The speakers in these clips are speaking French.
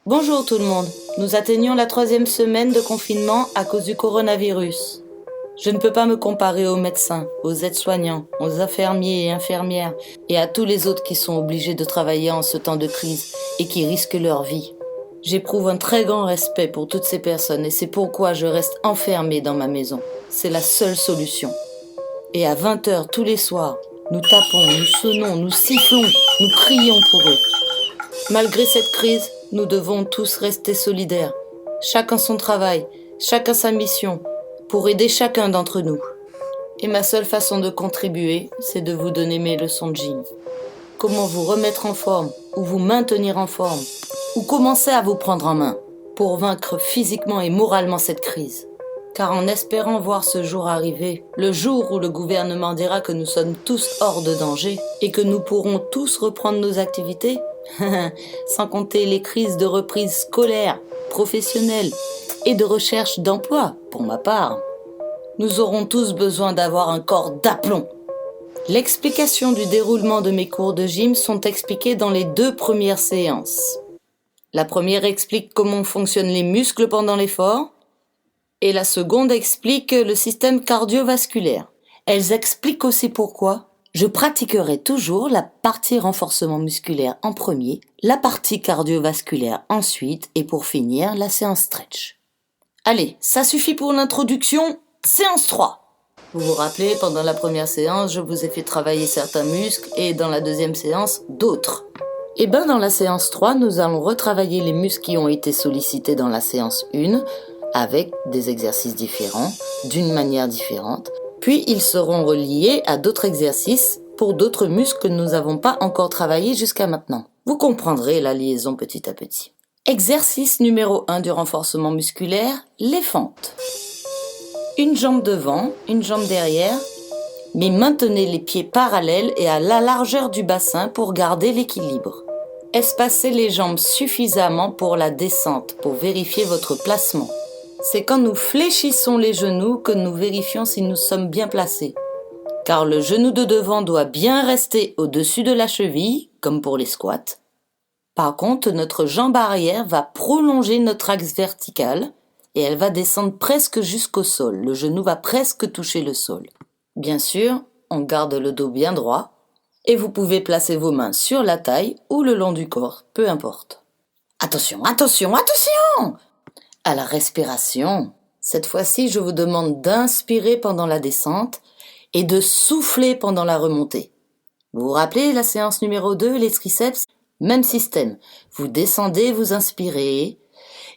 Bonjour tout le monde, nous atteignons la 3e semaine de confinement à cause du coronavirus. Je ne peux pas me comparer aux médecins, aux aides-soignants, aux infirmiers et infirmières et à tous les autres qui sont obligés de travailler en ce temps de crise et qui risquent leur vie. J'éprouve un très grand respect pour toutes ces personnes et c'est pourquoi je reste enfermée dans ma maison. C'est la seule solution. Et à 20h tous les soirs, nous tapons, nous sonnons, nous sifflons, nous crions pour eux. Malgré cette crise, nous devons tous rester solidaires. Chacun son travail, chacun sa mission, pour aider chacun d'entre nous. Et ma seule façon de contribuer, c'est de vous donner mes leçons de gym. Comment vous remettre en forme, ou vous maintenir en forme, ou commencer à vous prendre en main, pour vaincre physiquement et moralement cette crise. Car en espérant voir ce jour arriver, le jour où le gouvernement dira que nous sommes tous hors de danger, et que nous pourrons tous reprendre nos activités, sans compter les crises de reprise scolaire, professionnelle et de recherche d'emploi, pour ma part. Nous aurons tous besoin d'avoir un corps d'aplomb. L'explication du déroulement de mes cours de gym sont expliquées dans les 2 premières séances. La première explique comment fonctionnent les muscles pendant l'effort et la seconde explique le système cardiovasculaire. Elles expliquent aussi pourquoi je pratiquerai toujours la partie renforcement musculaire en premier, la partie cardiovasculaire ensuite et pour finir la séance stretch. Allez, ça suffit pour l'introduction, séance 3. Vous vous rappelez, pendant la première séance, je vous ai fait travailler certains muscles et dans la deuxième séance, d'autres. Et dans la séance 3, nous allons retravailler les muscles qui ont été sollicités dans la séance 1 avec des exercices différents, d'une manière différente. Puis ils seront reliés à d'autres exercices pour d'autres muscles que nous n'avons pas encore travaillés jusqu'à maintenant. Vous comprendrez la liaison petit à petit. Exercice numéro 1 du renforcement musculaire, les fentes. Une jambe devant, une jambe derrière, mais maintenez les pieds parallèles et à la largeur du bassin pour garder l'équilibre. Espacez les jambes suffisamment pour la descente, pour vérifier votre placement. C'est quand nous fléchissons les genoux que nous vérifions si nous sommes bien placés. Car le genou de devant doit bien rester au-dessus de la cheville, comme pour les squats. Par contre, notre jambe arrière va prolonger notre axe vertical et elle va descendre presque jusqu'au sol. Le genou va presque toucher le sol. Bien sûr, on garde le dos bien droit et vous pouvez placer vos mains sur la taille ou le long du corps, peu importe. Attention, attention, attention! À la respiration, cette fois-ci, je vous demande d'inspirer pendant la descente et de souffler pendant la remontée. Vous vous rappelez la séance numéro 2, les triceps? Même système. Vous descendez, vous inspirez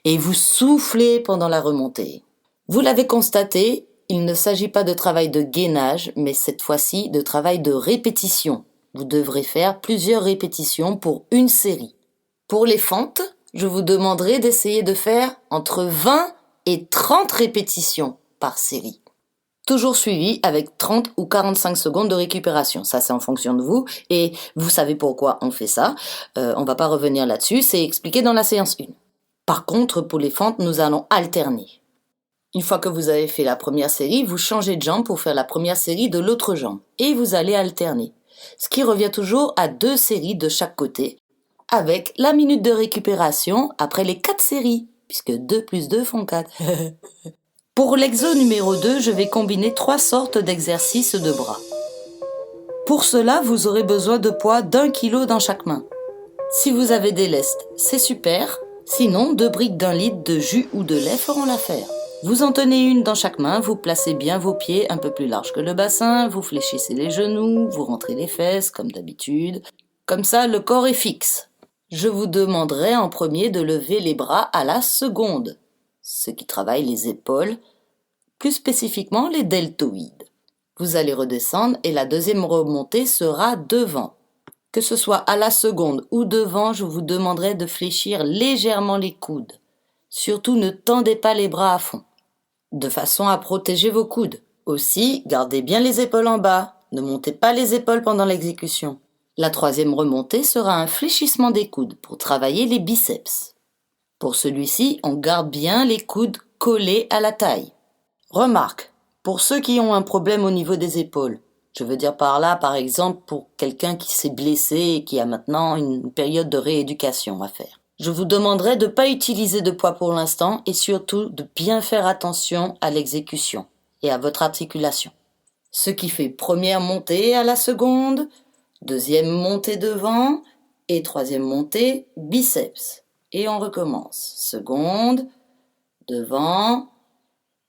et vous soufflez pendant la remontée. Vous l'avez constaté, il ne s'agit pas de travail de gainage, mais cette fois-ci de travail de répétition. Vous devrez faire plusieurs répétitions pour une série. Pour les fentes, je vous demanderai d'essayer de faire entre 20 et 30 répétitions par série. Toujours suivi avec 30 ou 45 secondes de récupération. Ça, c'est en fonction de vous. Et vous savez pourquoi on fait ça. On va pas revenir là-dessus. C'est expliqué dans la séance 1. Par contre, pour les fentes, nous allons alterner. Une fois que vous avez fait la première série, vous changez de jambe pour faire la première série de l'autre jambe. Et vous allez alterner. Ce qui revient toujours à 2 séries de chaque côté, avec la minute de récupération après les 4 séries, puisque 2 plus 2 font 4. Pour l'exo numéro 2, je vais combiner 3 sortes d'exercices de bras. Pour cela, vous aurez besoin de poids d'1 kg dans chaque main. Si vous avez des lestes, c'est super. Sinon, 2 briques d'1 litre de jus ou de lait feront l'affaire. Vous en tenez une dans chaque main, vous placez bien vos pieds un peu plus larges que le bassin, vous fléchissez les genoux, vous rentrez les fesses comme d'habitude. Comme ça, le corps est fixe. Je vous demanderai en premier de lever les bras à la seconde, ce qui travaille les épaules, plus spécifiquement les deltoïdes. Vous allez redescendre et la deuxième remontée sera devant. Que ce soit à la seconde ou devant, je vous demanderai de fléchir légèrement les coudes. Surtout, ne tendez pas les bras à fond, de façon à protéger vos coudes. Aussi, gardez bien les épaules en bas, ne montez pas les épaules pendant l'exécution. La 3e remontée sera un fléchissement des coudes pour travailler les biceps. Pour celui-ci, on garde bien les coudes collés à la taille. Remarque, pour ceux qui ont un problème au niveau des épaules, je veux dire par là, par exemple, pour quelqu'un qui s'est blessé et qui a maintenant une période de rééducation à faire. Je vous demanderai de ne pas utiliser de poids pour l'instant et surtout de bien faire attention à l'exécution et à votre articulation. Ce qui fait première montée à la seconde, deuxième montée devant et troisième montée biceps. Et on recommence. Seconde, devant,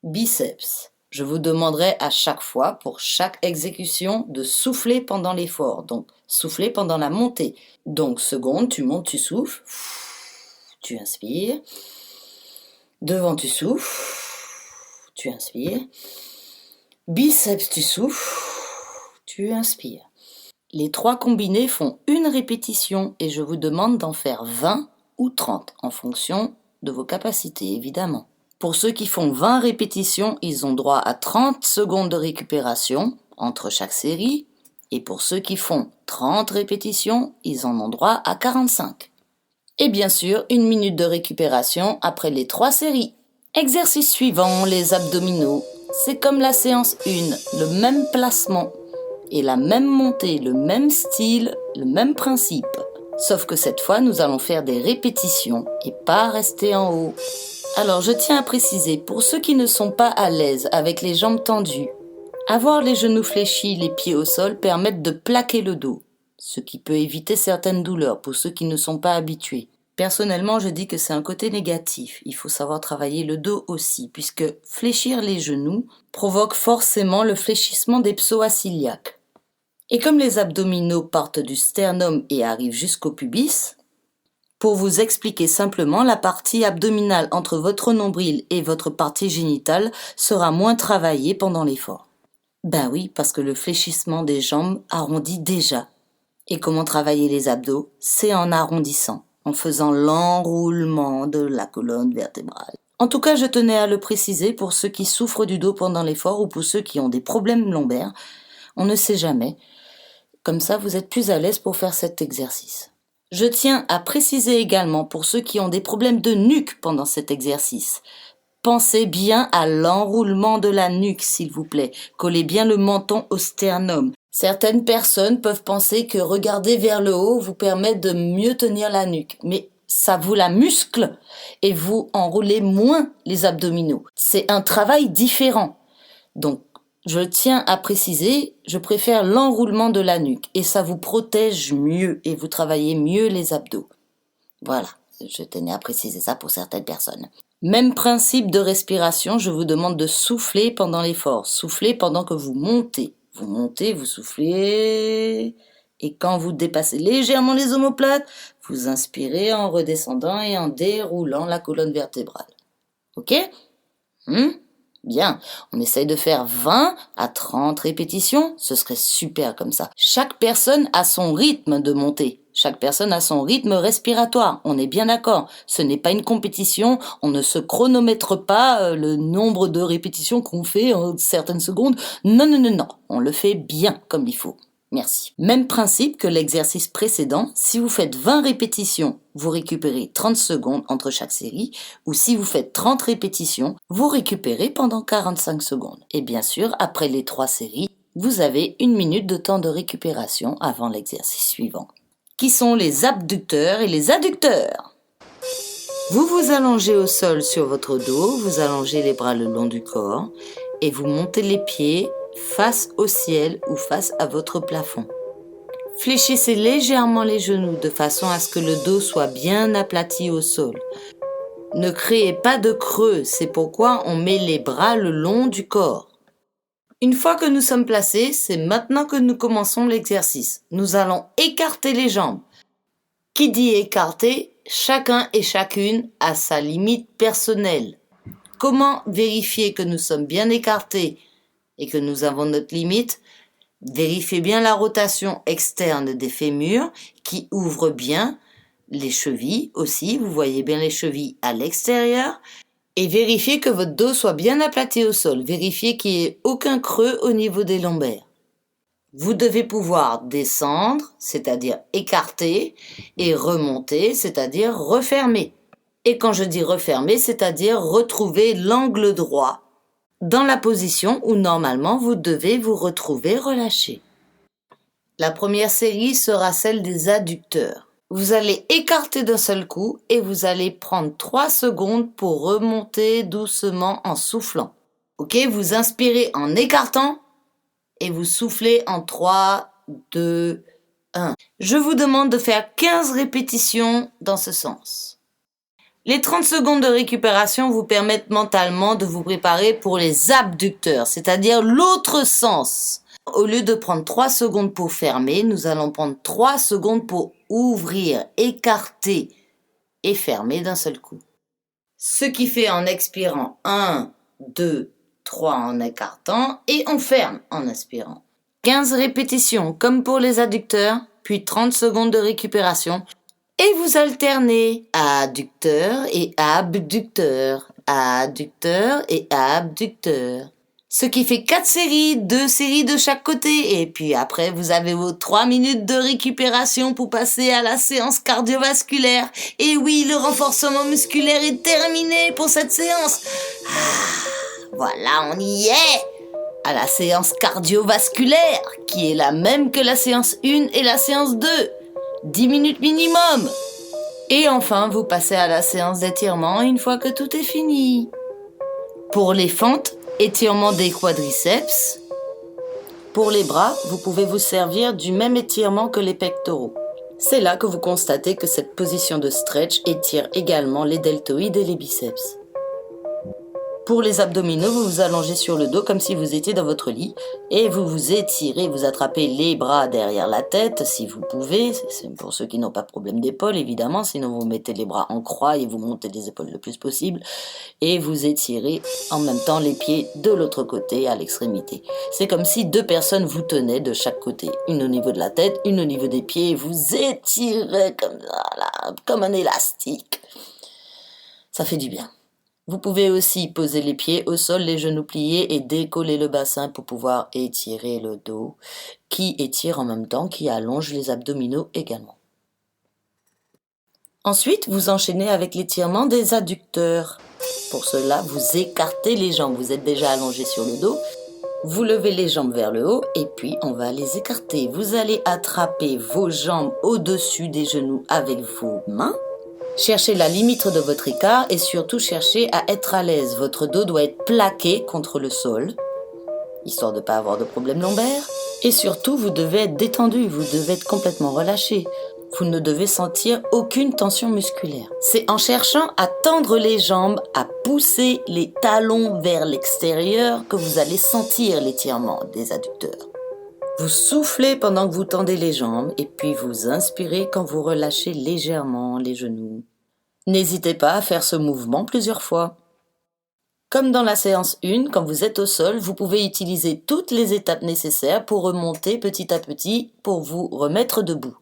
biceps. Je vous demanderai à chaque fois, pour chaque exécution, de souffler pendant l'effort. Donc, souffler pendant la montée. Donc, seconde, tu montes, tu souffles. Tu inspires. Devant, tu souffles. Tu inspires. Biceps, tu souffles. Tu inspires. Les 3 combinés font une répétition et je vous demande d'en faire 20 ou 30 en fonction de vos capacités, évidemment. Pour ceux qui font 20 répétitions, ils ont droit à 30 secondes de récupération entre chaque série. Et pour ceux qui font 30 répétitions, ils en ont droit à 45. Et bien sûr, 1 minute de récupération après les 3 séries. Exercice suivant, les abdominaux. C'est comme la séance 1, le même placement et la même montée, le même style, le même principe. Sauf que cette fois, nous allons faire des répétitions et pas rester en haut. Alors, je tiens à préciser, pour ceux qui ne sont pas à l'aise avec les jambes tendues, avoir les genoux fléchis, les pieds au sol permettent de plaquer le dos, ce qui peut éviter certaines douleurs pour ceux qui ne sont pas habitués. Personnellement, je dis que c'est un côté négatif. Il faut savoir travailler le dos aussi, puisque fléchir les genoux provoque forcément le fléchissement des psoas-iliaques. Et comme les abdominaux partent du sternum et arrivent jusqu'au pubis, pour vous expliquer simplement, la partie abdominale entre votre nombril et votre partie génitale sera moins travaillée pendant l'effort. Ben oui, parce que le fléchissement des jambes arrondit déjà. Et comment travailler les abdos? C'est en arrondissant, en faisant l'enroulement de la colonne vertébrale. En tout cas, je tenais à le préciser pour ceux qui souffrent du dos pendant l'effort ou pour ceux qui ont des problèmes lombaires. On ne sait jamais. Comme ça, vous êtes plus à l'aise pour faire cet exercice. Je tiens à préciser également pour ceux qui ont des problèmes de nuque pendant cet exercice. Pensez bien à l'enroulement de la nuque, s'il vous plaît. Collez bien le menton au sternum. Certaines personnes peuvent penser que regarder vers le haut vous permet de mieux tenir la nuque. Mais ça vous la muscle et vous enroulez moins les abdominaux. C'est un travail différent. Donc, je tiens à préciser, je préfère l'enroulement de la nuque et ça vous protège mieux et vous travaillez mieux les abdos. Voilà, je tenais à préciser ça pour certaines personnes. Même principe de respiration, je vous demande de souffler pendant l'effort. Soufflez pendant que vous montez. Vous montez, vous soufflez et quand vous dépassez légèrement les omoplates, vous inspirez en redescendant et en déroulant la colonne vertébrale. Ok ? Bien, on essaye de faire 20 à 30 répétitions, ce serait super comme ça. Chaque personne a son rythme de montée, chaque personne a son rythme respiratoire, on est bien d'accord. Ce n'est pas une compétition, on ne se chronomètre pas le nombre de répétitions qu'on fait en certaines secondes. Non, on le fait bien comme il faut. Merci. Même principe que l'exercice précédent, si vous faites 20 répétitions, vous récupérez 30 secondes entre chaque série, ou si vous faites 30 répétitions, vous récupérez pendant 45 secondes. Et bien sûr, après les 3 séries, vous avez 1 minute de temps de récupération avant l'exercice suivant, qui sont les abducteurs et les adducteurs. Vous vous allongez au sol sur votre dos, vous allongez les bras le long du corps, et vous montez les pieds face au ciel ou face à votre plafond. Fléchissez légèrement les genoux de façon à ce que le dos soit bien aplati au sol. Ne créez pas de creux, c'est pourquoi on met les bras le long du corps. Une fois que nous sommes placés, c'est maintenant que nous commençons l'exercice. Nous allons écarter les jambes. Qui dit écarter, chacun et chacune a sa limite personnelle. Comment vérifier que nous sommes bien écartés et que nous avons notre limite? Vérifiez bien la rotation externe des fémurs qui ouvre bien les chevilles aussi. Vous voyez bien les chevilles à l'extérieur. Et vérifiez que votre dos soit bien aplati au sol. Vérifiez qu'il n'y ait aucun creux au niveau des lombaires. Vous devez pouvoir descendre, c'est-à-dire écarter, et remonter, c'est-à-dire refermer. Et quand je dis refermer, c'est-à-dire retrouver l'angle droit dans la position où normalement vous devez vous retrouver relâché. La première série sera celle des adducteurs. Vous allez écarter d'un seul coup et vous allez prendre 3 secondes pour remonter doucement en soufflant. Ok, vous inspirez en écartant et vous soufflez en 3, 2, 1. Je vous demande de faire 15 répétitions dans ce sens. Les 30 secondes de récupération vous permettent mentalement de vous préparer pour les abducteurs, c'est-à-dire l'autre sens. Au lieu de prendre 3 secondes pour fermer, nous allons prendre 3 secondes pour ouvrir, écarter et fermer d'un seul coup. Ce qui fait en expirant 1, 2, 3 en écartant et on ferme en inspirant. 15 répétitions comme pour les adducteurs, puis 30 secondes de récupération. Et vous alternez adducteur et abducteur, adducteur et abducteur. Ce qui fait 4 séries, 2 séries de chaque côté. Et puis après, vous avez vos 3 minutes de récupération pour passer à la séance cardiovasculaire. Et oui, le renforcement musculaire est terminé pour cette séance. Voilà, on y est! À la séance cardiovasculaire, qui est la même que la séance 1 et la séance 2. 10 minutes minimum. Et enfin, vous passez à la séance d'étirement une fois que tout est fini. Pour les fentes, étirement des quadriceps. Pour les bras, vous pouvez vous servir du même étirement que les pectoraux. C'est là que vous constatez que cette position de stretch étire également les deltoïdes et les biceps. Pour les abdominaux, vous vous allongez sur le dos comme si vous étiez dans votre lit et vous vous étirez, vous attrapez les bras derrière la tête si vous pouvez. C'est pour ceux qui n'ont pas de problème d'épaule évidemment, sinon vous mettez les bras en croix et vous montez les épaules le plus possible et vous étirez en même temps les pieds de l'autre côté à l'extrémité. C'est comme si 2 personnes vous tenaient de chaque côté, une au niveau de la tête, une au niveau des pieds et vous étirez comme ça, là, comme un élastique. Ça fait du bien. Vous pouvez aussi poser les pieds au sol, les genoux pliés et décoller le bassin pour pouvoir étirer le dos, qui étire en même temps, qui allonge les abdominaux également. Ensuite, vous enchaînez avec l'étirement des adducteurs. Pour cela, vous écartez les jambes. Vous êtes déjà allongé sur le dos. Vous levez les jambes vers le haut et puis on va les écarter. Vous allez attraper vos jambes au-dessus des genoux avec vos mains. Cherchez la limite de votre écart et surtout cherchez à être à l'aise. Votre dos doit être plaqué contre le sol, histoire de ne pas avoir de problème lombaire. Et surtout, vous devez être détendu, vous devez être complètement relâché. Vous ne devez sentir aucune tension musculaire. C'est en cherchant à tendre les jambes, à pousser les talons vers l'extérieur que vous allez sentir l'étirement des adducteurs. Vous soufflez pendant que vous tendez les jambes et puis vous inspirez quand vous relâchez légèrement les genoux. N'hésitez pas à faire ce mouvement plusieurs fois. Comme dans la séance 1, quand vous êtes au sol, vous pouvez utiliser toutes les étapes nécessaires pour remonter petit à petit pour vous remettre debout.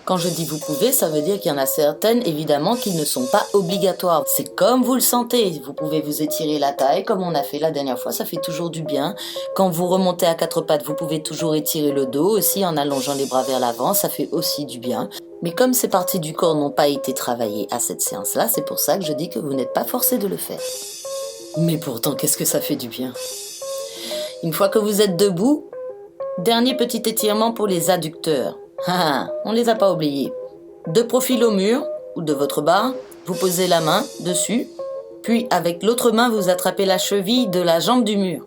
Quand je dis vous pouvez, ça veut dire qu'il y en a certaines, évidemment, qui ne sont pas obligatoires. C'est comme vous le sentez. Vous pouvez vous étirer la taille, comme on a fait la dernière fois, ça fait toujours du bien. Quand vous remontez à 4 pattes, vous pouvez toujours étirer le dos aussi en allongeant les bras vers l'avant, ça fait aussi du bien. Mais comme ces parties du corps n'ont pas été travaillées à cette séance-là, c'est pour ça que je dis que vous n'êtes pas forcé de le faire. Mais pourtant, qu'est-ce que ça fait du bien. Une fois que vous êtes debout, dernier petit étirement pour les adducteurs. On les a pas oubliés. De profil au mur ou de votre barre, vous posez la main dessus, puis avec l'autre main, vous attrapez la cheville de la jambe du mur.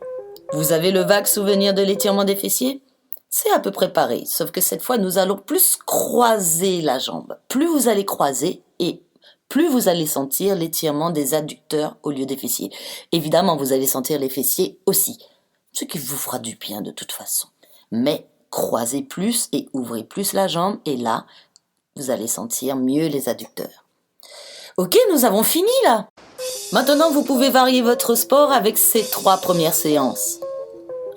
Vous avez le vague souvenir de l'étirement des fessiers ? C'est à peu près pareil, sauf que cette fois, nous allons plus croiser la jambe. Plus vous allez croiser et plus vous allez sentir l'étirement des adducteurs au lieu des fessiers. Évidemment, vous allez sentir les fessiers aussi, ce qui vous fera du bien de toute façon. Mais croisez plus et ouvrez plus la jambe et là, vous allez sentir mieux les adducteurs. Ok, nous avons fini là. Maintenant, vous pouvez varier votre sport avec ces 3 premières séances.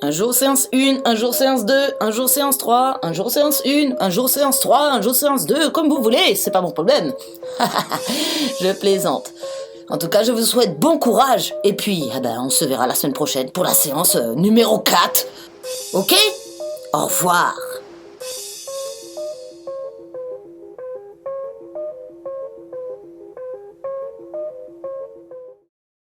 Un jour séance 1, un jour séance 2, un jour séance 3, un jour séance 1, un jour séance 3, un jour séance 2, comme vous voulez, c'est pas mon problème. Je plaisante. En tout cas, je vous souhaite bon courage et puis on se verra la semaine prochaine pour la séance numéro 4. Ok ? Au revoir.